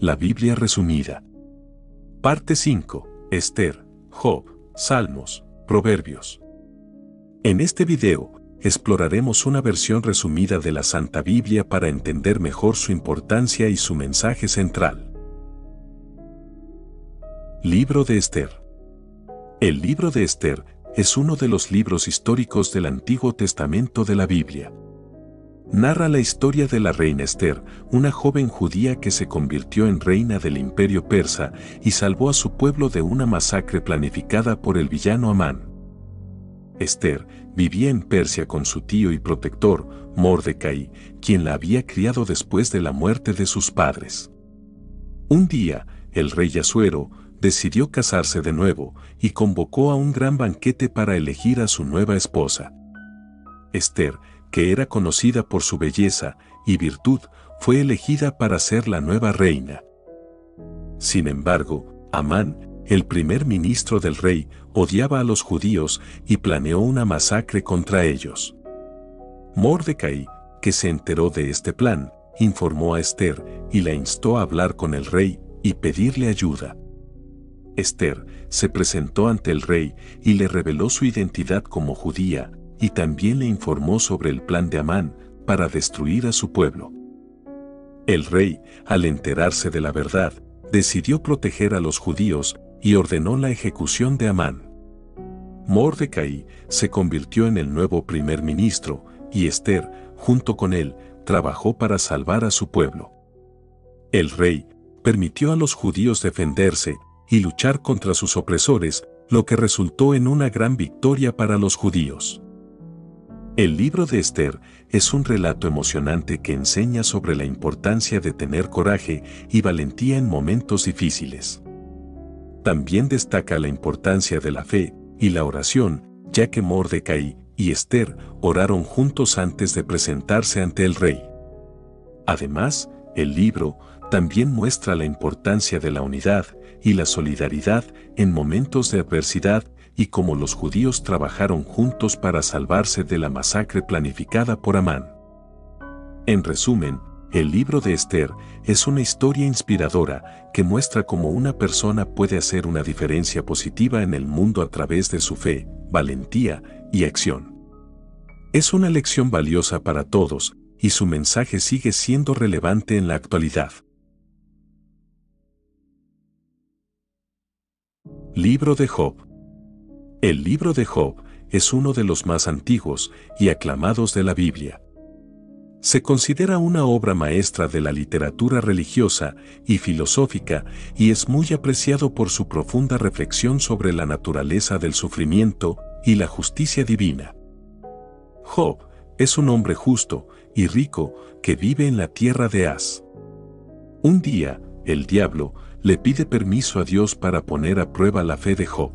La Biblia resumida. Parte 5. Esther, Job, Salmos, Proverbios. En este video, exploraremos una versión resumida de la Santa Biblia para entender mejor su importancia y su mensaje central. Libro de Esther. El libro de Esther es uno de los libros históricos del Antiguo Testamento de la Biblia. Narra la historia de la reina Esther, una joven judía que se convirtió en reina del Imperio Persa y salvó a su pueblo de una masacre planificada por el villano Amán. Esther vivía en Persia con su tío y protector, Mordecai, quien la había criado después de la muerte de sus padres. Un día, el rey Asuero decidió casarse de nuevo y convocó a un gran banquete para elegir a su nueva esposa. Esther, que era conocida por su belleza y virtud, fue elegida para ser la nueva reina. Sin embargo, Amán, el primer ministro del rey, odiaba a los judíos y planeó una masacre contra ellos. Mordecai, que se enteró de este plan, informó a Esther y la instó a hablar con el rey y pedirle ayuda. Esther se presentó ante el rey y le reveló su identidad como judía, y también le informó sobre el plan de Amán para destruir a su pueblo. El rey, al enterarse de la verdad, decidió proteger a los judíos y ordenó la ejecución de Amán. Mordecai se convirtió en el nuevo primer ministro y Esther, junto con él, trabajó para salvar a su pueblo. El rey permitió a los judíos defenderse y luchar contra sus opresores, lo que resultó en una gran victoria para los judíos. El libro de Esther es un relato emocionante que enseña sobre la importancia de tener coraje y valentía en momentos difíciles. También destaca la importancia de la fe y la oración, ya que Mordecai y Esther oraron juntos antes de presentarse ante el rey. Además, el libro también muestra la importancia de la unidad y la solidaridad en momentos de adversidad y cómo los judíos trabajaron juntos para salvarse de la masacre planificada por Amán. En resumen, el libro de Esther es una historia inspiradora que muestra cómo una persona puede hacer una diferencia positiva en el mundo a través de su fe, valentía y acción. Es una lección valiosa para todos y su mensaje sigue siendo relevante en la actualidad. Libro de Job. El libro de Job es uno de los más antiguos y aclamados de la Biblia. Se considera una obra maestra de la literatura religiosa y filosófica y es muy apreciado por su profunda reflexión sobre la naturaleza del sufrimiento y la justicia divina. Job es un hombre justo y rico que vive en la tierra de Az. Un día, el diablo le pide permiso a Dios para poner a prueba la fe de Job.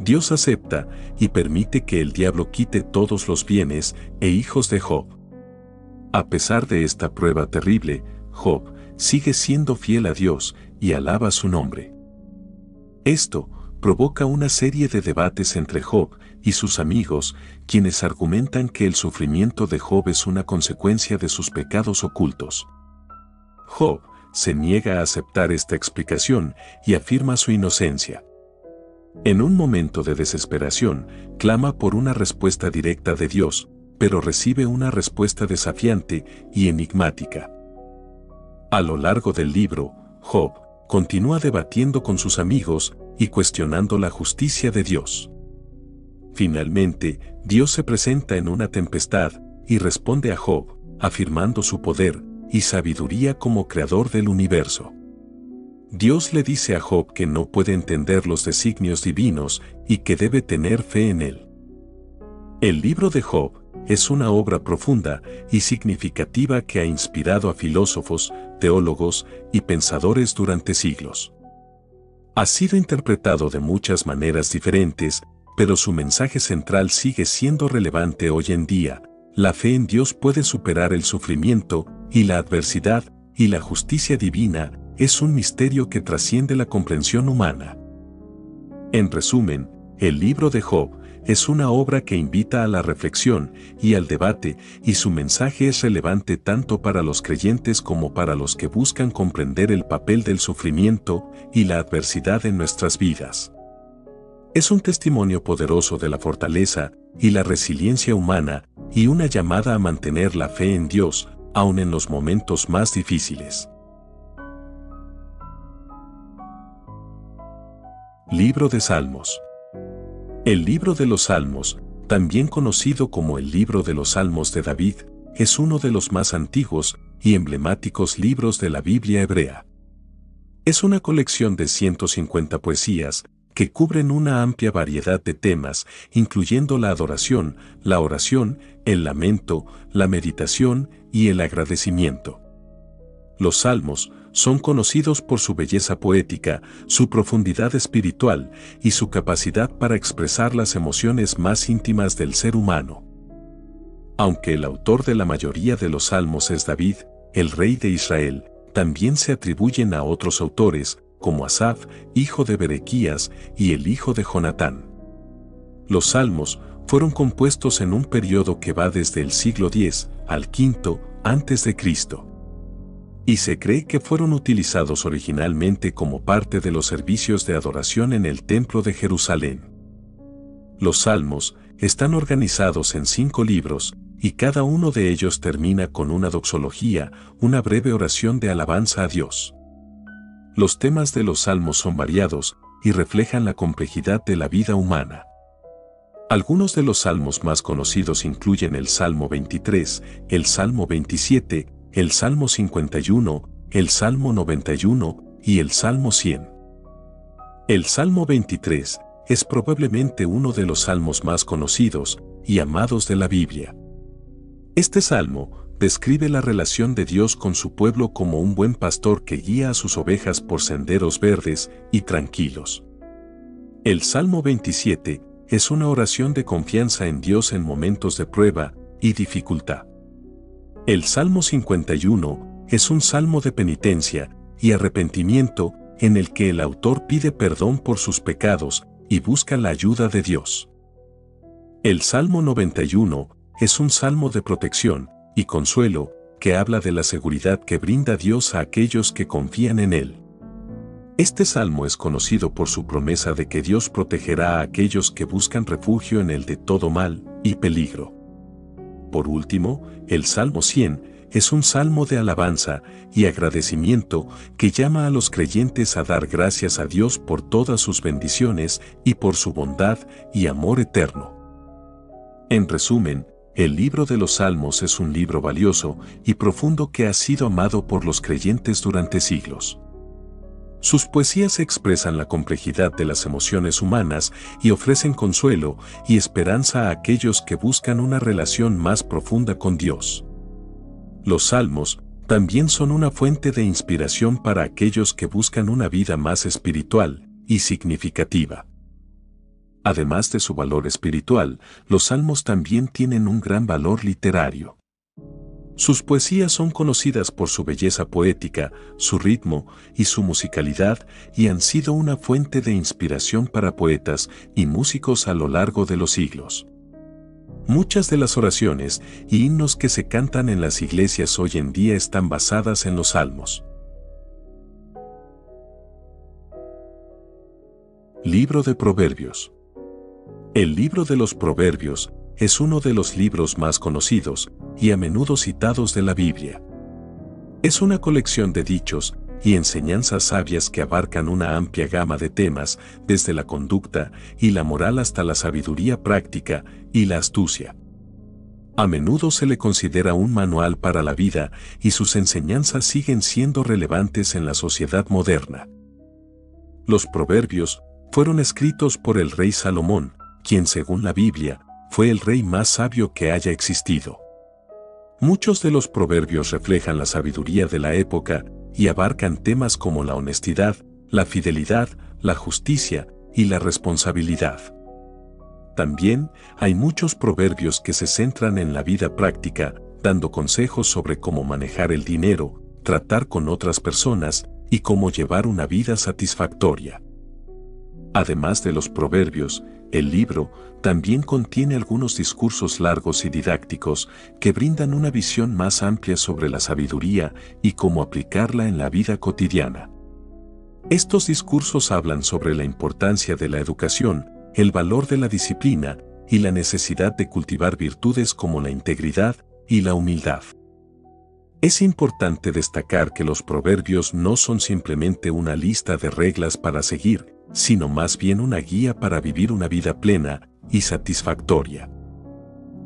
Dios acepta y permite que el diablo quite todos los bienes e hijos de Job. A pesar de esta prueba terrible, Job sigue siendo fiel a Dios y alaba su nombre. Esto provoca una serie de debates entre Job y sus amigos, quienes argumentan que el sufrimiento de Job es una consecuencia de sus pecados ocultos. Job se niega a aceptar esta explicación y afirma su inocencia. En un momento de desesperación, clama por una respuesta directa de Dios, pero recibe una respuesta desafiante y enigmática. A lo largo del libro, Job continúa debatiendo con sus amigos y cuestionando la justicia de Dios. Finalmente, Dios se presenta en una tempestad y responde a Job, afirmando su poder y sabiduría como creador del universo. Dios le dice a Job que no puede entender los designios divinos y que debe tener fe en él. El libro de Job es una obra profunda y significativa que ha inspirado a filósofos, teólogos y pensadores durante siglos. Ha sido interpretado de muchas maneras diferentes, pero su mensaje central sigue siendo relevante hoy en día. La fe en Dios puede superar el sufrimiento y la adversidad, y la justicia divina es un misterio que trasciende la comprensión humana. En resumen, el libro de Job es una obra que invita a la reflexión y al debate, y su mensaje es relevante tanto para los creyentes como para los que buscan comprender el papel del sufrimiento y la adversidad en nuestras vidas. Es un testimonio poderoso de la fortaleza y la resiliencia humana y una llamada a mantener la fe en Dios, aun en los momentos más difíciles. Libro de Salmos. El libro de los Salmos, también conocido como el libro de los Salmos de David, es uno de los más antiguos y emblemáticos libros de la Biblia hebrea. Es una colección de 150 poesías que cubren una amplia variedad de temas, incluyendo la adoración, la oración, el lamento, la meditación y el agradecimiento. Los salmos son conocidos por su belleza poética, su profundidad espiritual y su capacidad para expresar las emociones más íntimas del ser humano. Aunque el autor de la mayoría de los salmos es David, el rey de Israel, también se atribuyen a otros autores, como Asaf, hijo de Berequías, y el hijo de Jonatán. Los salmos fueron compuestos en un periodo que va desde el siglo X al V a.C., y se cree que fueron utilizados originalmente como parte de los servicios de adoración en el Templo de Jerusalén. Los salmos están organizados en 5 libros, y cada uno de ellos termina con una doxología, una breve oración de alabanza a Dios. Los temas de los salmos son variados y reflejan la complejidad de la vida humana. Algunos de los salmos más conocidos incluyen el Salmo 23, el Salmo 27, el Salmo 51, el Salmo 91 y el Salmo 100. El Salmo 23 es probablemente uno de los salmos más conocidos y amados de la Biblia. Este salmo describe la relación de Dios con su pueblo como un buen pastor que guía a sus ovejas por senderos verdes y tranquilos. El Salmo 27 es una oración de confianza en Dios en momentos de prueba y dificultad. El Salmo 51 es un salmo de penitencia y arrepentimiento en el que el autor pide perdón por sus pecados y busca la ayuda de Dios. El Salmo 91 es un salmo de protección y consuelo que habla de la seguridad que brinda Dios a aquellos que confían en Él. Este salmo es conocido por su promesa de que Dios protegerá a aquellos que buscan refugio en Él de todo mal y peligro. Por último, el Salmo 100 es un salmo de alabanza y agradecimiento que llama a los creyentes a dar gracias a Dios por todas sus bendiciones y por su bondad y amor eterno. En resumen, el libro de los Salmos es un libro valioso y profundo que ha sido amado por los creyentes durante siglos. Sus poesías expresan la complejidad de las emociones humanas y ofrecen consuelo y esperanza a aquellos que buscan una relación más profunda con Dios. Los Salmos también son una fuente de inspiración para aquellos que buscan una vida más espiritual y significativa. Además de su valor espiritual, los salmos también tienen un gran valor literario. Sus poesías son conocidas por su belleza poética, su ritmo y su musicalidad y han sido una fuente de inspiración para poetas y músicos a lo largo de los siglos. Muchas de las oraciones y himnos que se cantan en las iglesias hoy en día están basadas en los salmos. Libro de Proverbios. El libro de los Proverbios es uno de los libros más conocidos y a menudo citados de la Biblia. Es una colección de dichos y enseñanzas sabias que abarcan una amplia gama de temas, desde la conducta y la moral hasta la sabiduría práctica y la astucia. A menudo se le considera un manual para la vida y sus enseñanzas siguen siendo relevantes en la sociedad moderna. Los Proverbios fueron escritos por el rey Salomón, quien según la Biblia, fue el rey más sabio que haya existido. Muchos de los proverbios reflejan la sabiduría de la época y abarcan temas como la honestidad, la fidelidad, la justicia y la responsabilidad. También hay muchos proverbios que se centran en la vida práctica, dando consejos sobre cómo manejar el dinero, tratar con otras personas y cómo llevar una vida satisfactoria. Además de los proverbios, El libro también contiene algunos discursos largos y didácticos que brindan una visión más amplia sobre la sabiduría y cómo aplicarla en la vida cotidiana. Estos discursos hablan sobre la importancia de la educación, el valor de la disciplina y la necesidad de cultivar virtudes como la integridad y la humildad. Es importante destacar que los proverbios no son simplemente una lista de reglas para seguir, sino más bien una guía para vivir una vida plena y satisfactoria.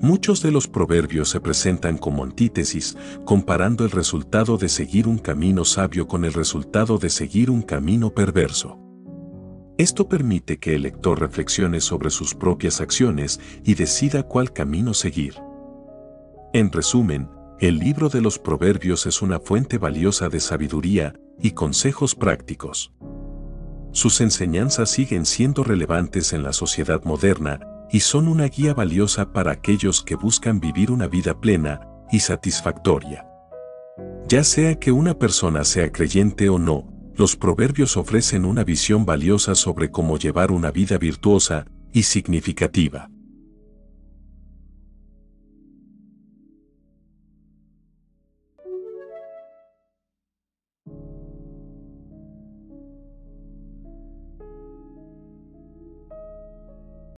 Muchos de los proverbios se presentan como antítesis, comparando el resultado de seguir un camino sabio con el resultado de seguir un camino perverso. Esto permite que el lector reflexione sobre sus propias acciones y decida cuál camino seguir. En resumen, el libro de los Proverbios es una fuente valiosa de sabiduría y consejos prácticos. Sus enseñanzas siguen siendo relevantes en la sociedad moderna y son una guía valiosa para aquellos que buscan vivir una vida plena y satisfactoria. Ya sea que una persona sea creyente o no, los proverbios ofrecen una visión valiosa sobre cómo llevar una vida virtuosa y significativa.